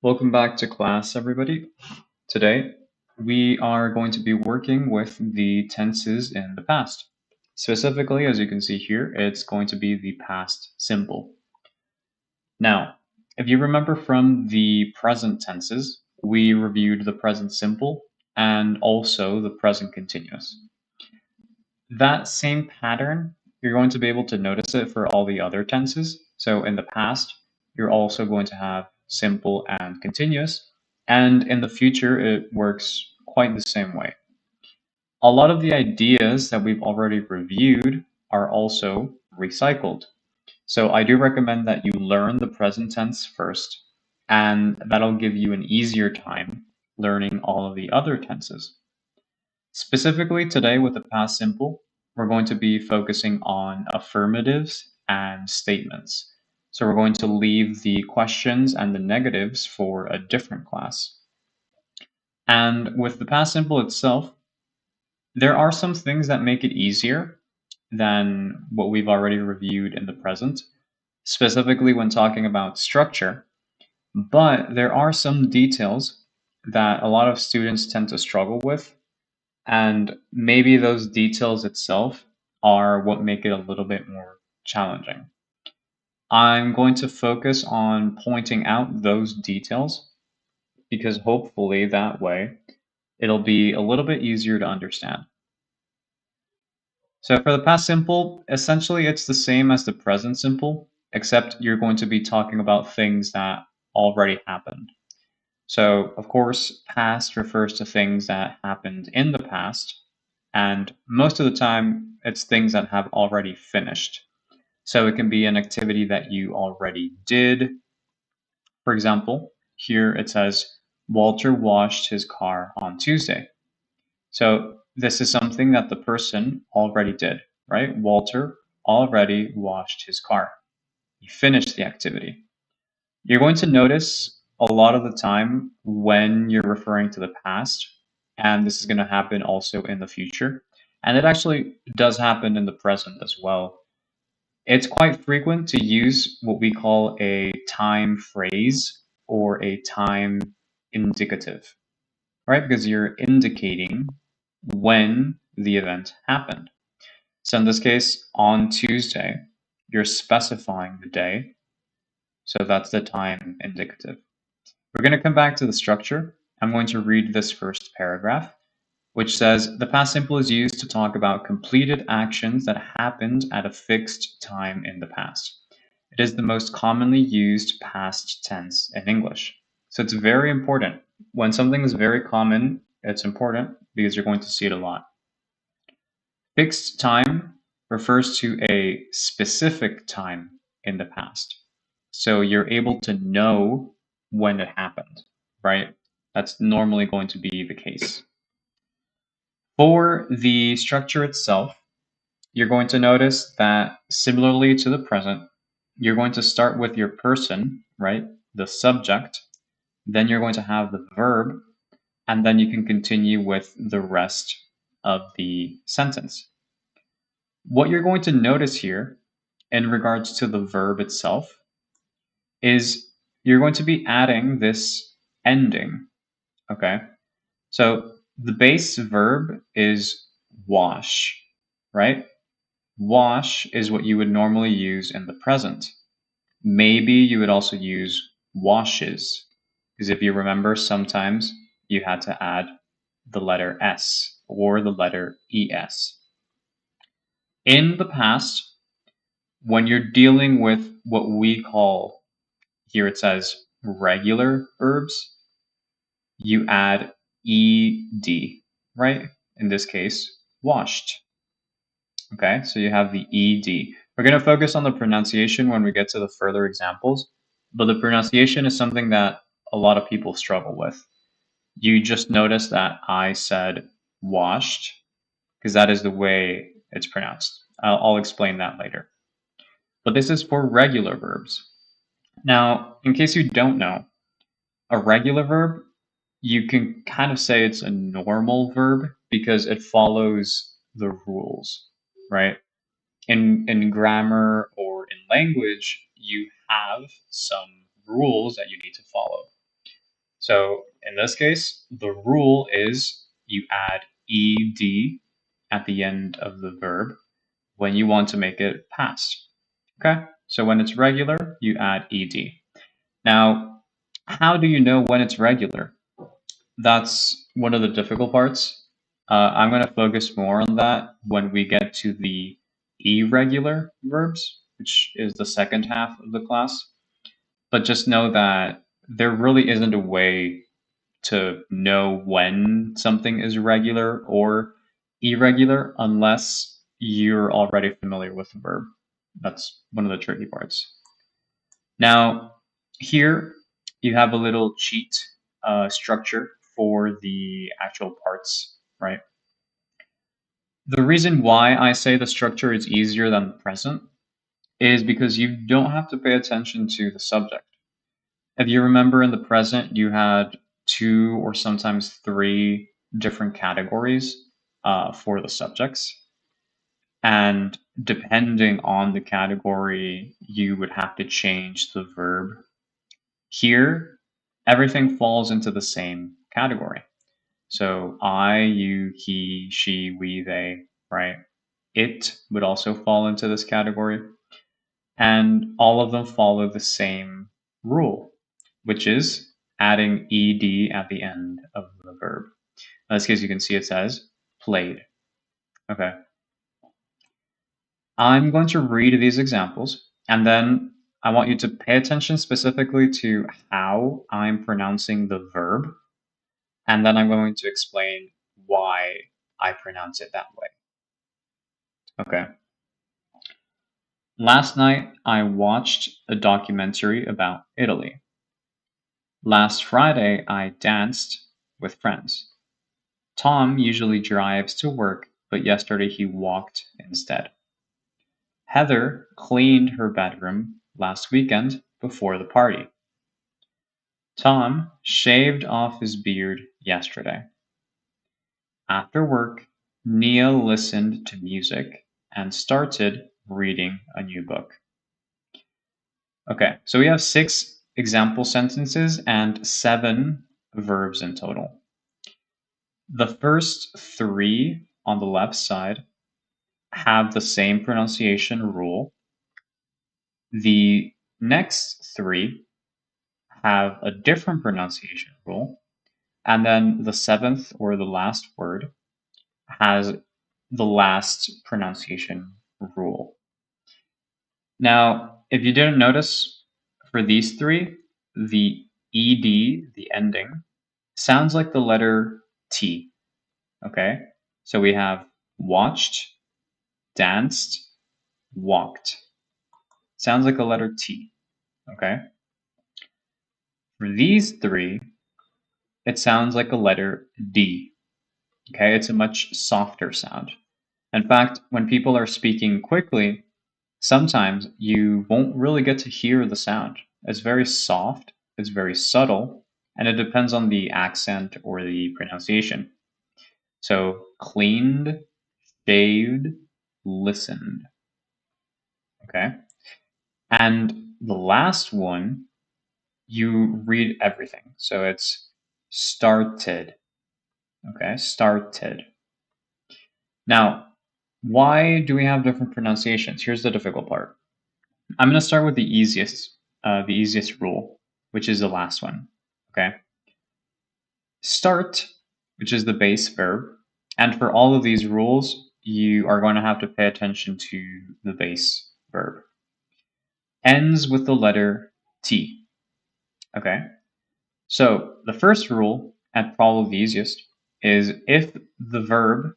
Welcome back to class, everybody. Today, we are going to be working with the tenses in the past. Specifically, as you can see here, it's going to be the past simple. Now, if you remember from the present tenses, we reviewed the present simple and also the present continuous. That same pattern, you're going to be able to notice it for all the other tenses. So in the past, you're also going to have simple and continuous. And in the future, it works quite the same way. A lot of the ideas that we've already reviewed are also recycled. So I do recommend that you learn the present tense first, and that'll give you an easier time learning all of the other tenses. Specifically today with the past simple, we're going to be focusing on affirmatives and statements. So we're going to leave the questions and the negatives for a different class. And with the past simple itself, there are some things that make it easier than what we've already reviewed in the present, specifically when talking about structure. But there are some details that a lot of students tend to struggle with. And maybe those details itself are what make it a little bit more challenging. I'm going to focus on pointing out those details because hopefully that way it'll be a little bit easier to understand. So for the past simple, essentially it's the same as the present simple, except you're going to be talking about things that already happened. So, of course, past refers to things that happened in the past, and most of the time it's things that have already finished. So it can be an activity that you already did. For example, here it says, Walter washed his car on Tuesday. So this is something that the person already did, right? Walter already washed his car. He finished the activity. You're going to notice a lot of the time when you're referring to the past, and this is going to happen also in the future. And it actually does happen in the present as well. It's quite frequent to use what we call a time phrase or a time indicative, right? Because you're indicating when the event happened. So in this case, on Tuesday, you're specifying the day. So that's the time indicative. We're going to come back to the structure. I'm going to read this first paragraph, which says the past simple is used to talk about completed actions that happened at a fixed time in the past. It is the most commonly used past tense in English. So it's very important. When something is very common, it's important because you're going to see it a lot. Fixed time refers to a specific time in the past. So you're able to know when it happened, right? That's normally going to be the case. For the structure itself, you're going to notice that similarly to the present, you're going to start with your person, right? The subject. Then you're going to have the verb, and then you can continue with the rest of the sentence. What you're going to notice here in regards to the verb itself is you're going to be adding this ending, okay? So the base verb is wash, right? Wash is what you would normally use in the present. Maybe you would also use washes, because if you remember, sometimes you had to add the letter S or the letter ES. In the past, when you're dealing with what we call, here it says regular verbs, you add ed, right? In this case, washed. Okay, so you have the ed. We're going to focus on the pronunciation when we get to the further examples, but the pronunciation is something that a lot of people struggle with. You just notice that I said washed because that is the way it's pronounced. I'll explain that later. But this is for regular verbs. Now, in case you don't know, a regular verb, you can kind of say it's a normal verb because it follows the rules, right? In grammar or in language, you have some rules that you need to follow. So in this case, the rule is you add ed at the end of the verb when you want to make it past. Okay? So when it's regular, you add ed. Now, how do you know when it's regular? That's one of the difficult parts. I'm going to focus more on that when we get to the irregular verbs, which is the second half of the class. But just know that there really isn't a way to know when something is regular or irregular unless you're already familiar with the verb. That's one of the tricky parts. Now, here you have a little cheat structure for the actual parts, right? The reason why I say the structure is easier than the present is because you don't have to pay attention to the subject. If you remember in the present, you had two or sometimes three different categories for the subjects. And depending on the category, you would have to change the verb. Here, everything falls into the same category. So I, you, he, she, we, they, right? It would also fall into this category. And all of them follow the same rule, which is adding ed at the end of the verb. In this case, you can see it says played. Okay. I'm going to read these examples, and then I want you to pay attention specifically to how I'm pronouncing the verb, and then I'm going to explain why I pronounce it that way. Okay. Last night, I watched a documentary about Italy. Last Friday, I danced with friends. Tom usually drives to work, but yesterday he walked instead. Heather cleaned her bedroom last weekend before the party. Tom shaved off his beard yesterday. After work, Nia listened to music and started reading a new book. Okay, so we have 6 example sentences and 7 verbs in total. The first 3 on the left side have the same pronunciation rule. The next 3 have a different pronunciation rule. And then the 7th or the last word has the last pronunciation rule. Now, if you didn't notice, for these 3, the ed, the ending, sounds like the letter T. Okay? So we have watched, danced, walked. Sounds like a letter T. Okay? For these 3, it sounds like a letter D. Okay? It's a much softer sound. In fact, when people are speaking quickly, sometimes you won't really get to hear the sound. It's very soft, it's very subtle, and it depends on the accent or the pronunciation. So, cleaned, shaved, listened. Okay? And the last one, you read everything. So it's started. Okay? Started. Now, why do we have different pronunciations? Here's the difficult part. I'm going to start with the easiest rule, which is the last one. Okay. Start, which is the base verb, and for all of these rules, you are going to have to pay attention to the base verb. Ends with the letter T. Okay. So the first rule, and probably the easiest, is if the verb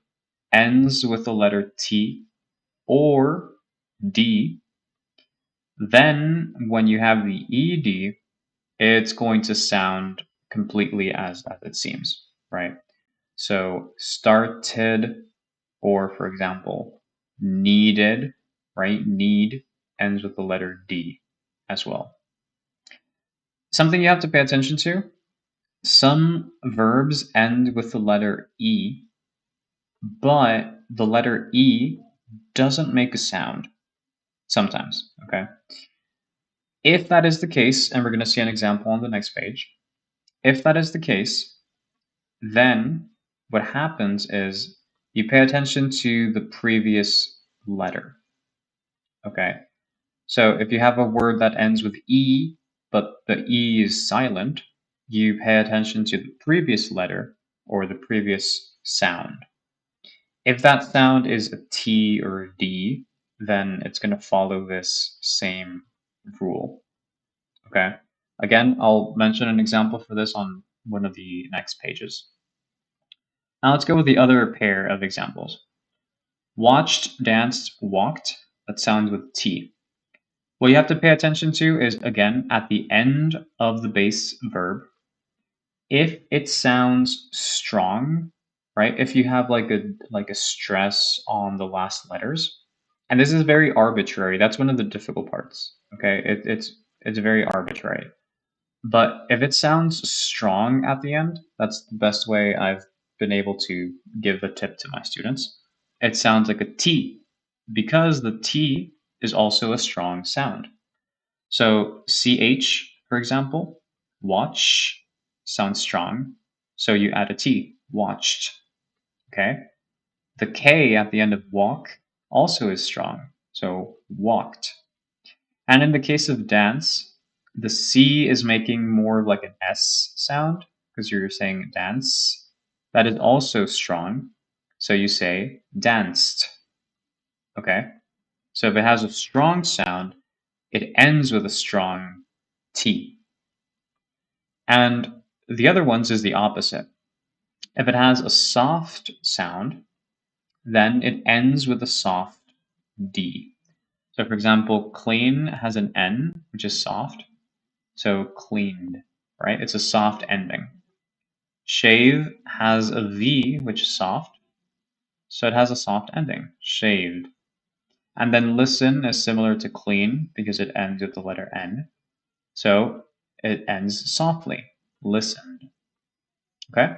ends with the letter T or D, then when you have the ed, it's going to sound completely as it seems, right? So started, or for example, needed, right? Need ends with the letter D as well. Something you have to pay attention to, some verbs end with the letter E, but the letter E doesn't make a sound sometimes, okay? If that is the case, and we're going to see an example on the next page, If that is the case, then what happens is you pay attention to the previous letter. Okay, so if you have a word that ends with E, but the E is silent, you pay attention to the previous letter or the previous sound. If that sound is a T or a D, then it's going to follow this same rule. Okay. Again, I'll mention an example for this on one of the next pages. Now let's go with the other pair of examples. Watched, danced, walked. That sounds with T. What you have to pay attention to is, again, at the end of the base verb, if it sounds strong, right? If you have like a stress on the last letters, and this is very arbitrary. That's one of the difficult parts. Okay, it's very arbitrary. But if it sounds strong at the end, that's the best way I've been able to give the tip to my students. It sounds like a T because the T is also a strong sound. So CH, for example, watch sounds strong. So you add a T, watched. Okay. The K at the end of walk also is strong. So walked. And in the case of dance, the C is making more like an S sound because you're saying dance. That is also strong. So you say danced. Okay. So if it has a strong sound, it ends with a strong T. And the other ones is the opposite. If it has a soft sound, then it ends with a soft D. So for example, clean has an N, which is soft. So cleaned, right? It's a soft ending. Shave has a V, which is soft. So it has a soft ending, shaved. And then listen is similar to clean because it ends with the letter N. So it ends softly, listened. Okay?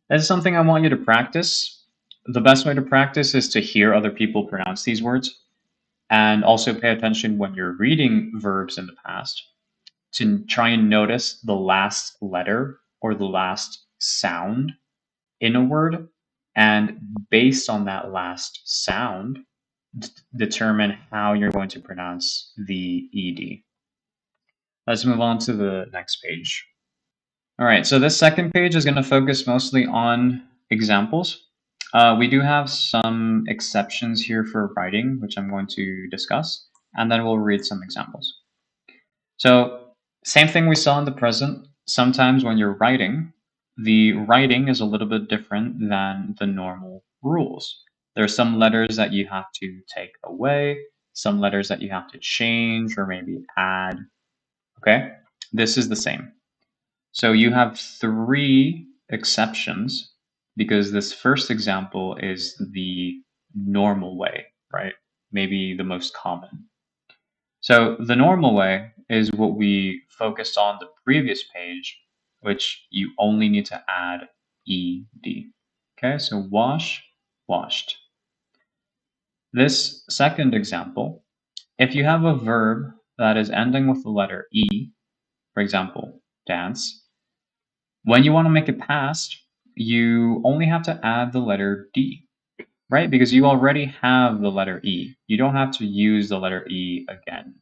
This is something I want you to practice. The best way to practice is to hear other people pronounce these words and also pay attention when you're reading verbs in the past to try and notice the last letter or the last sound in a word. And based on that last sound, determine how you're going to pronounce the ED. Let's move on to the next page. All right, so this second page is going to focus mostly on examples. We do have some exceptions here for writing, which I'm going to discuss, and then we'll read some examples. So, same thing we saw in the present. Sometimes when you're writing, the writing is a little bit different than the normal rules. There are some letters that you have to take away, some letters that you have to change or maybe add. Okay? This is the same. So you have three exceptions because this first example is the normal way, right? Maybe the most common. So the normal way is what we focused on the previous page, which you only need to add ed. Okay, so wash, washed. This second example, if you have a verb that is ending with the letter E, for example, dance, when you want to make it past, you only have to add the letter D, right? Because you already have the letter E. You don't have to use the letter E again.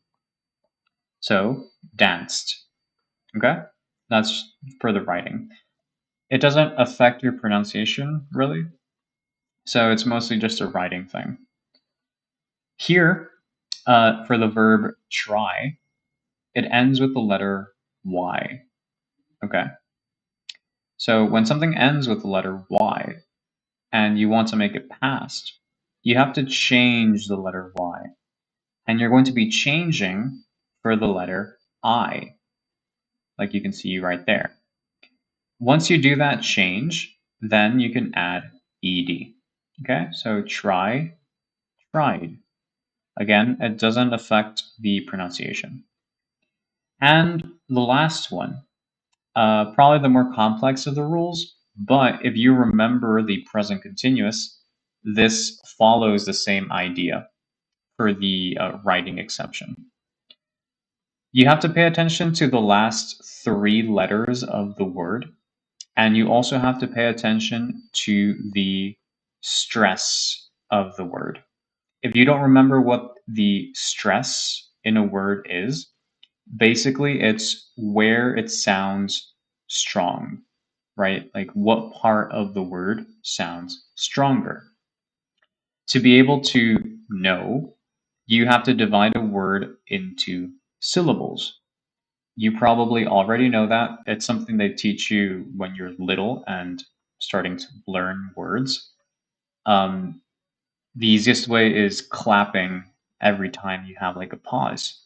So, danced. Okay? That's for the writing. It doesn't affect your pronunciation, really. So it's mostly just a writing thing. Here, for the verb try, it ends with the letter Y. Okay? So when something ends with the letter Y and you want to make it past, you have to change the letter Y. And you're going to be changing for the letter I, like you can see right there. Once you do that change, then you can add ed. Okay, so try, tried. Again, it doesn't affect the pronunciation. And the last one, probably the more complex of the rules, but if you remember the present continuous, this follows the same idea for the writing exception. You have to pay attention to the last three letters of the word, and you also have to pay attention to the stress of the word. If you don't remember what the stress in a word is, basically it's where it sounds strong, right? Like what part of the word sounds stronger. To be able to know, you have to divide a word into syllables. You probably already know that. It's something they teach you when you're little and starting to learn words. Um, the easiest way is clapping every time you have like a pause.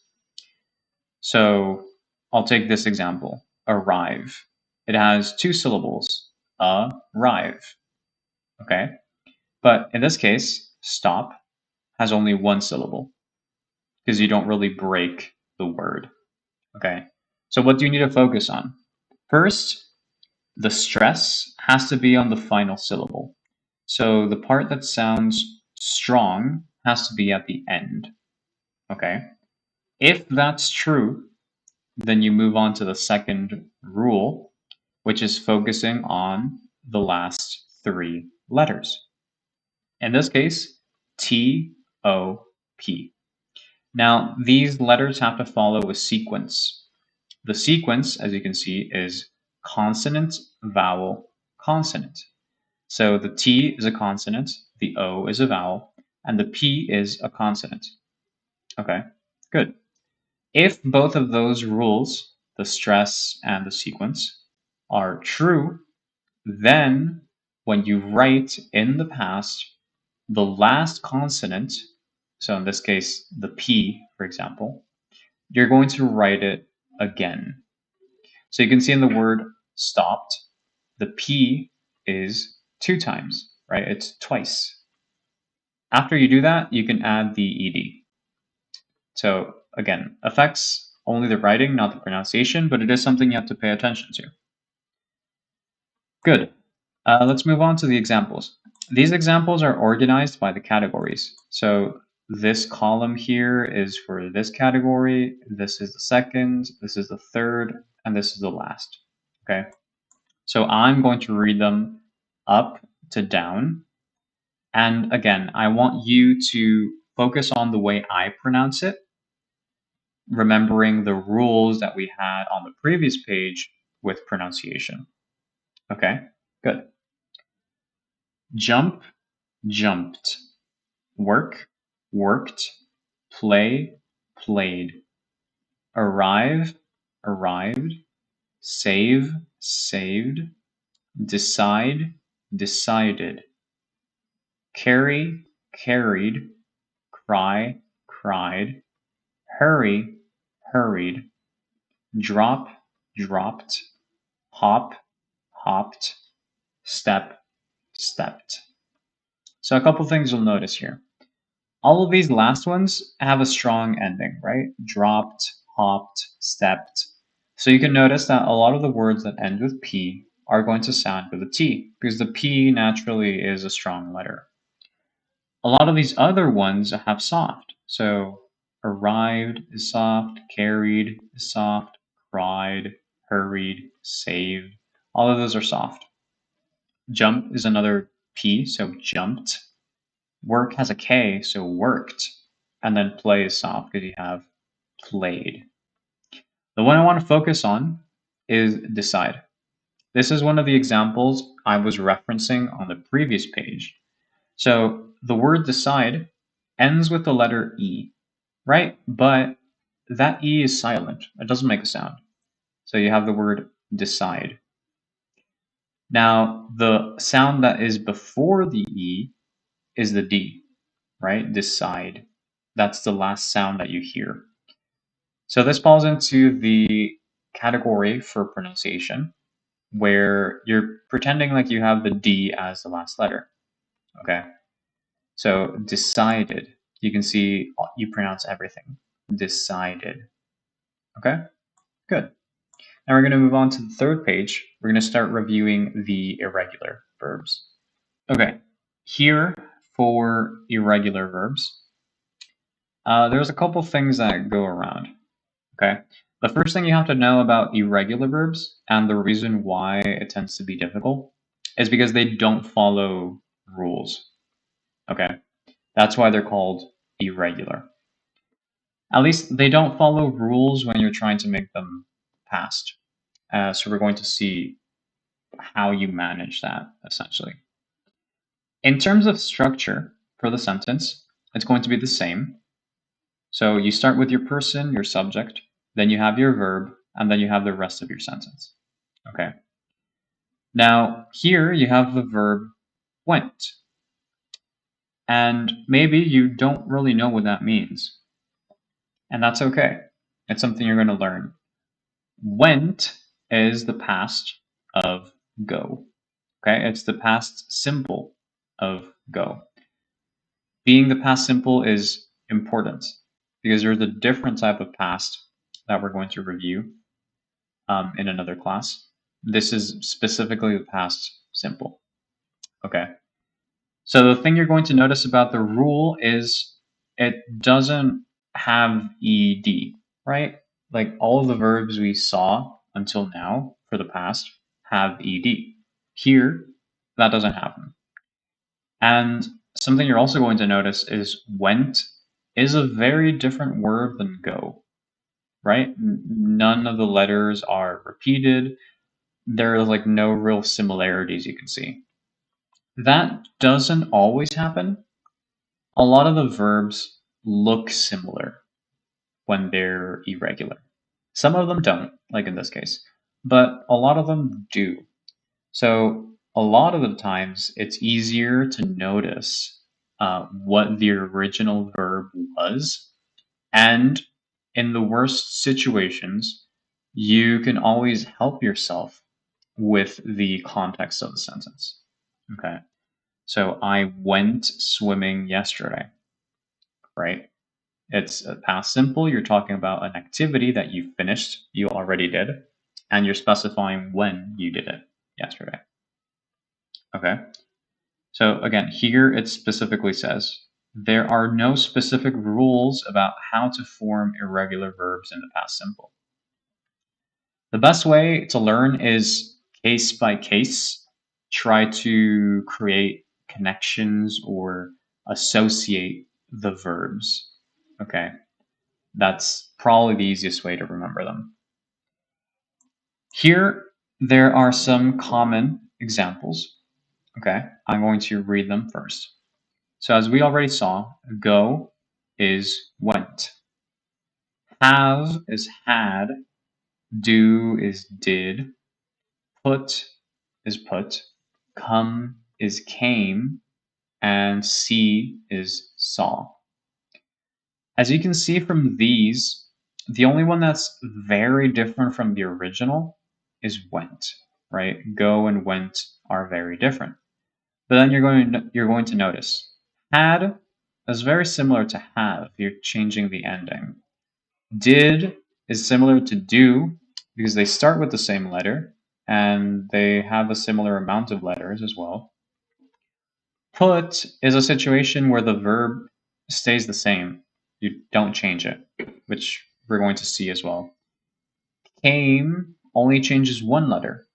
So I'll take this example, arrive. It has two syllables, arrive. Okay. But in this case, stop has only one syllable because you don't really break the word. Okay. So what do you need to focus on? First, the stress has to be on the final syllable. So the part that sounds strong has to be at the end. Okay. If that's true, then you move on to the second rule, which is focusing on the last three letters. In this case, T, O, P. Now, these letters have to follow a sequence. The sequence, as you can see, is consonant, vowel, consonant. So the T is a consonant, the O is a vowel, and the P is a consonant. Okay, good. If both of those rules, the stress and the sequence, are true, then when you write in the past the last consonant, so in this case, the P, for example, you're going to write it again. So you can see in the word stopped, the P is two times, right? It's twice. After you do that, you can add the ed. So again, affects only the writing, not the pronunciation, but it is something you have to pay attention to. Good. Let's move on to the examples. These examples are organized by the categories. So this column here is for this category, this is the second, this is the third, and this is the last. Okay. So I'm going to read them up to down. And again, I want you to focus on the way I pronounce it, remembering the rules that we had on the previous page with pronunciation. Okay, good. Jump, jumped. Work, worked. Play, played. Arrive, arrived. Save, saved. Decide, decided. Carry, carried. Cry, cried. Hurry, hurried. Drop, dropped. Hop, hopped. Step, stepped. So a couple things you'll notice here. All of these last ones have a strong ending, right? Dropped, hopped, stepped. So you can notice that a lot of the words that end with P are going to sound with a T because the P naturally is a strong letter. A lot of these other ones have soft. So arrived is soft, carried is soft, cried, hurried, saved. All of those are soft. Jump is another P, so jumped. Work has a K, so worked. And then play is soft because you have played. The one I want to focus on is decide. This is one of the examples I was referencing on the previous page. So the word decide ends with the letter E, right? But that E is silent. It doesn't make a sound. So you have the word decide. Now, the sound that is before the E is the D, right? Decide. That's the last sound that you hear. So this falls into the category for pronunciation where you're pretending like you have the D as the last letter. Okay. So decided. You can see you pronounce everything. Decided. Okay. Good. Now we're going to move on to the third page. We're going to start reviewing the irregular verbs. Okay. Here for irregular verbs, there's a couple things that go around. Okay. The first thing you have to know about irregular verbs and the reason why it tends to be difficult is because they don't follow rules. Okay. That's why they're called irregular. At least they don't follow rules when you're trying to make them past. So we're going to see how you manage that essentially. In terms of structure for the sentence, it's going to be the same. So you start with your person, your subject, then you have your verb, and then you have the rest of your sentence. Okay. Now, here you have the verb went. And maybe you don't really know what that means. And that's okay. It's something you're going to learn. Went is the past of go. Okay, it's the past simple of go. Being the past simple is important because there's a different type of past that we're going to review in another class. This is specifically the past simple. Okay. So the thing you're going to notice about the rule is it doesn't have ed, right? Like all of the verbs we saw until now for the past have ed. Here, that doesn't happen. And something you're also going to notice is went is a very different word than go, right? None of the letters are repeated. There are like no real similarities you can see. That doesn't always happen. A lot of the verbs look similar when they're irregular. Some of them don't, like in this case, but a lot of them do. So a lot of the times it's easier to notice what the original verb was. And in the worst situations, you can always help yourself with the context of the sentence. Okay. So I went swimming yesterday, right? It's a past simple. You're talking about an activity that you finished, you already did, and you're specifying when you did it yesterday. Okay. So again, here it specifically says there are no specific rules about how to form irregular verbs in the past simple. The best way to learn is case by case. Try to create connections or associate the verbs. Okay. That's probably the easiest way to remember them. Here, there are some common examples. Okay. I'm going to read them first. So as we already saw, go is went. Have is had. Do is did. Put is put. Come is came. And see is saw. As you can see from these, the only one that's very different from the original is went, right? Go and went are very different. But then you're going to notice had is very similar to have. You're changing the ending. Did is similar to do because they start with the same letter and they have a similar amount of letters as well. Put is a situation where the verb stays the same. You don't change it, which we're going to see as well. Came only changes one letter.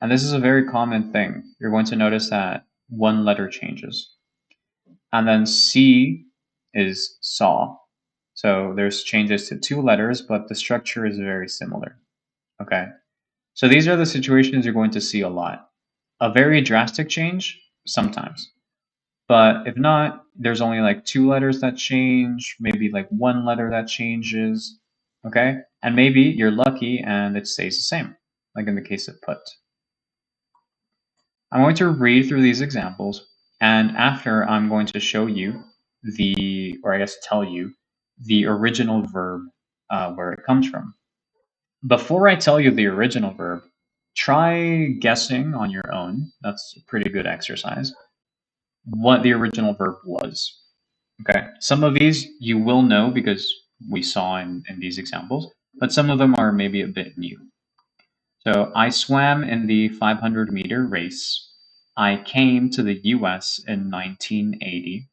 And this is a very common thing. You're going to notice that one letter changes. And then see is saw. So there's changes to two letters, but the structure is very similar. Okay. So these are the situations you're going to see a lot. A very drastic change, sometimes. But if not, there's only like two letters that change, maybe like one letter that changes. Okay. And maybe you're lucky and it stays the same, like in the case of put. I'm going to read through these examples, and after I'm going to show you or I guess tell you, the original verb where it comes from. Before I tell you the original verb, try guessing on your own. That's a pretty good exercise. What the original verb was. Okay. Some of these you will know because we saw in these examples, but some of them are maybe a bit new. So I swam in the 500-meter race. I came to the US in 1980.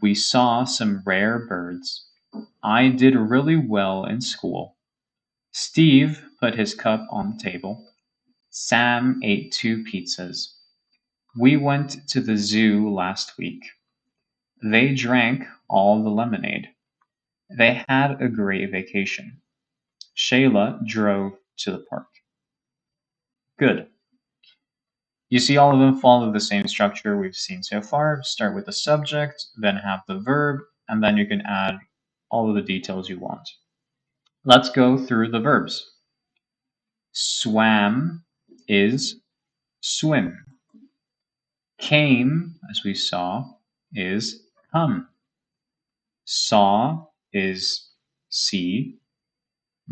We saw some rare birds. I did really well in school. Steve put his cup on the table. Sam ate 2 pizzas. We went to the zoo last week. They drank all the lemonade. They had a great vacation. Shayla drove to the park. Good. You see all of them follow the same structure we've seen so far. Start with the subject, then have the verb, and then you can add all of the details you want. Let's go through the verbs. Swam is swim. Came, as we saw, is come. Saw is see.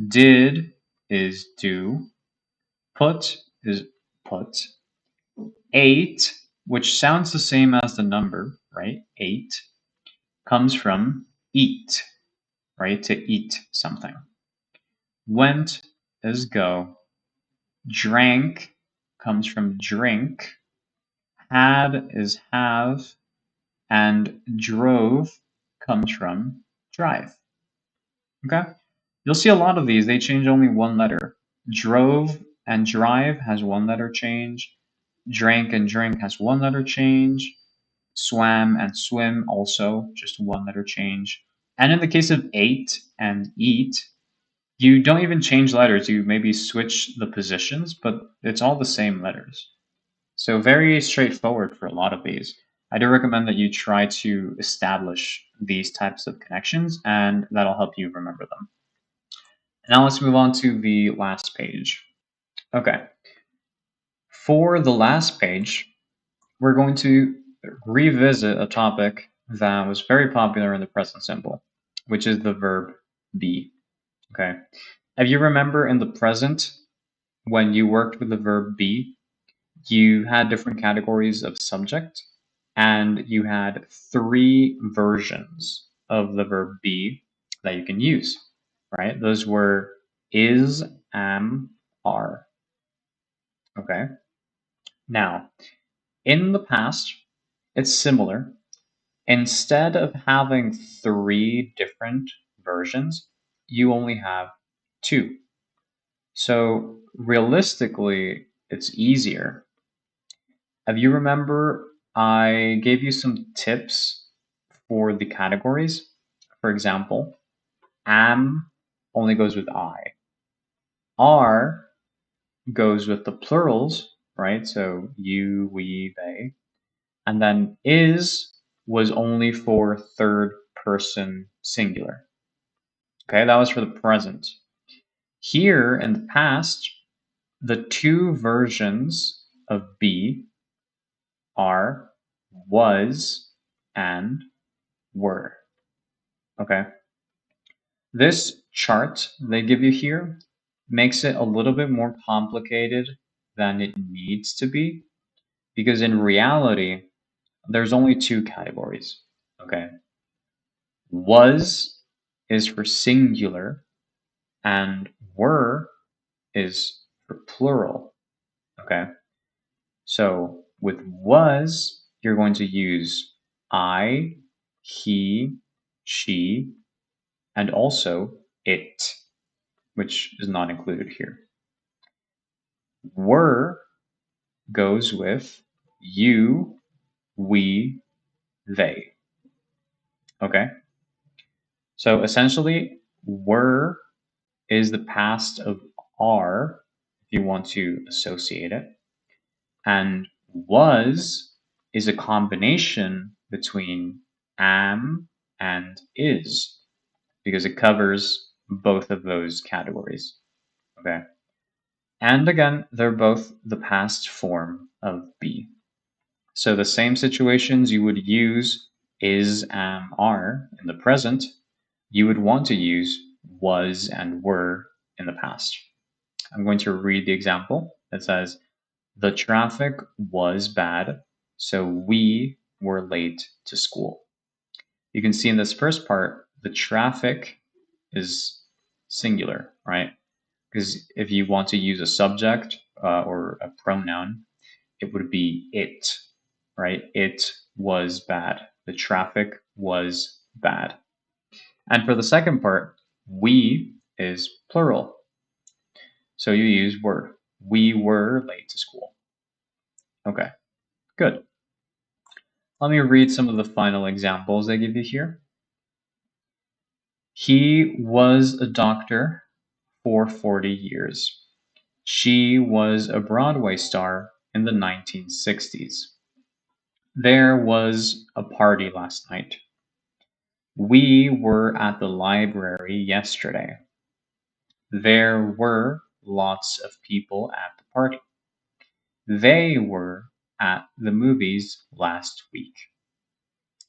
Did is do. Put is put. Ate, which sounds the same as the number, right? Eight, comes from eat, right? To eat something. Went is go. Drank comes from drink. Had is have. And drove comes from drive. Okay? You'll see a lot of these, they change only one letter. Drove and drive has one letter change. Drank and drink has one letter change. Swam and swim also just one letter change. And in the case of ate and eat, you don't even change letters. You maybe switch the positions, but it's all the same letters. So very straightforward for a lot of these. I do recommend that you try to establish these types of connections, and that'll help you remember them. Now let's move on to the last page. Okay. For the last page, we're going to revisit a topic that was very popular in the present simple, which is the verb be. Okay. If you remember in the present, when you worked with the verb be, you had different categories of subject, and you had 3 versions of the verb be that you can use, right? Those were is, am, are. Okay. Now, in the past, it's similar. Instead of having 3 different versions, you only have 2. So realistically, it's easier. If you remember, I gave you some tips for the categories. For example, am only goes with I. Are goes with the plurals, right? So you, we, they. And then is was only for third person singular. Okay, that was for the present. Here in the past, the 2 versions of be are was and were. Okay. This chart they give you here makes it a little bit more complicated than it needs to be because in reality, there's only 2 categories. Okay. Was is for singular and were is for plural. Okay. So with was, you're going to use I, he, she, and also it, which is not included here. Were goes with you, we, they. Okay? So essentially, were is the past of are, if you want to associate it, and was is a combination between am and is, because it covers both of those categories. Okay? And again, they're both the past form of be. So the same situations you would use is, am, are in the present, you would want to use was and were in the past. I'm going to read the example. It says, the traffic was bad, so we were late to school. You can see in this first part, the traffic is singular, right? Because if you want to use a subject or a pronoun, it would be it, right? It was bad. The traffic was bad. And for the second part, we is plural. So you use were. We were late to school. Okay, good. Let me read some of the final examples they give you here. He was a doctor for 40 years. She was a Broadway star in the 1960s. There was a party last night. We were at the library yesterday. There were lots of people at the party. They were at the movies last week.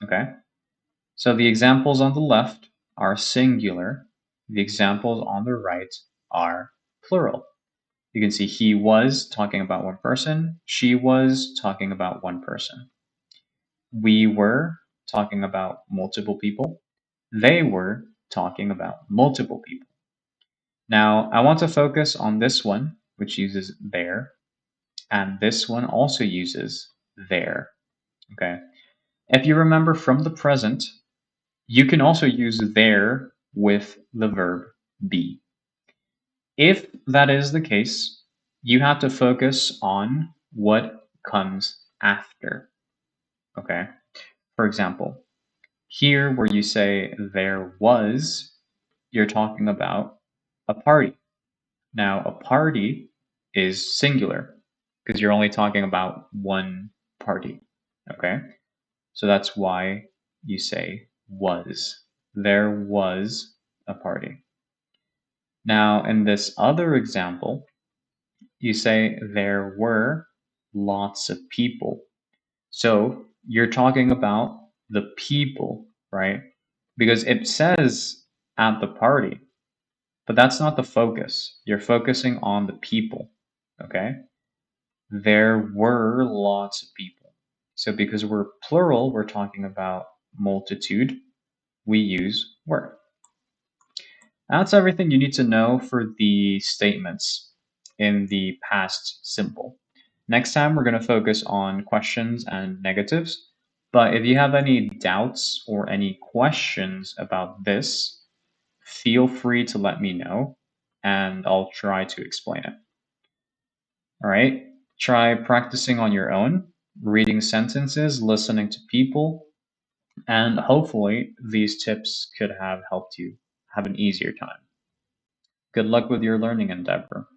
Okay? So the examples on the left are singular. The examples on the right are plural. You can see he was talking about one person. She was talking about one person. We were talking about multiple people. They were talking about multiple people. Now, I want to focus on this one, which uses their, and this one also uses their. Okay. If you remember from the present, you can also use their with the verb be. If that is the case, you have to focus on what comes after. Okay. For example, here where you say there was, you're talking about a party. Now, a party is singular because you're only talking about one party. Okay. So that's why you say was. There was a party. Now, in this other example, you say there were lots of people. So you're talking about the people, right? Because it says at the party, but that's not the focus. You're focusing on the people, okay? There were lots of people. So because we're plural, we're talking about multitude, we use were. That's everything you need to know for the statements in the past simple. Next time, we're going to focus on questions and negatives. But if you have any doubts or any questions about this, feel free to let me know and I'll try to explain it. All right, try practicing on your own, reading sentences, listening to people, and hopefully these tips could have helped you have an easier time. Good luck with your learning endeavor.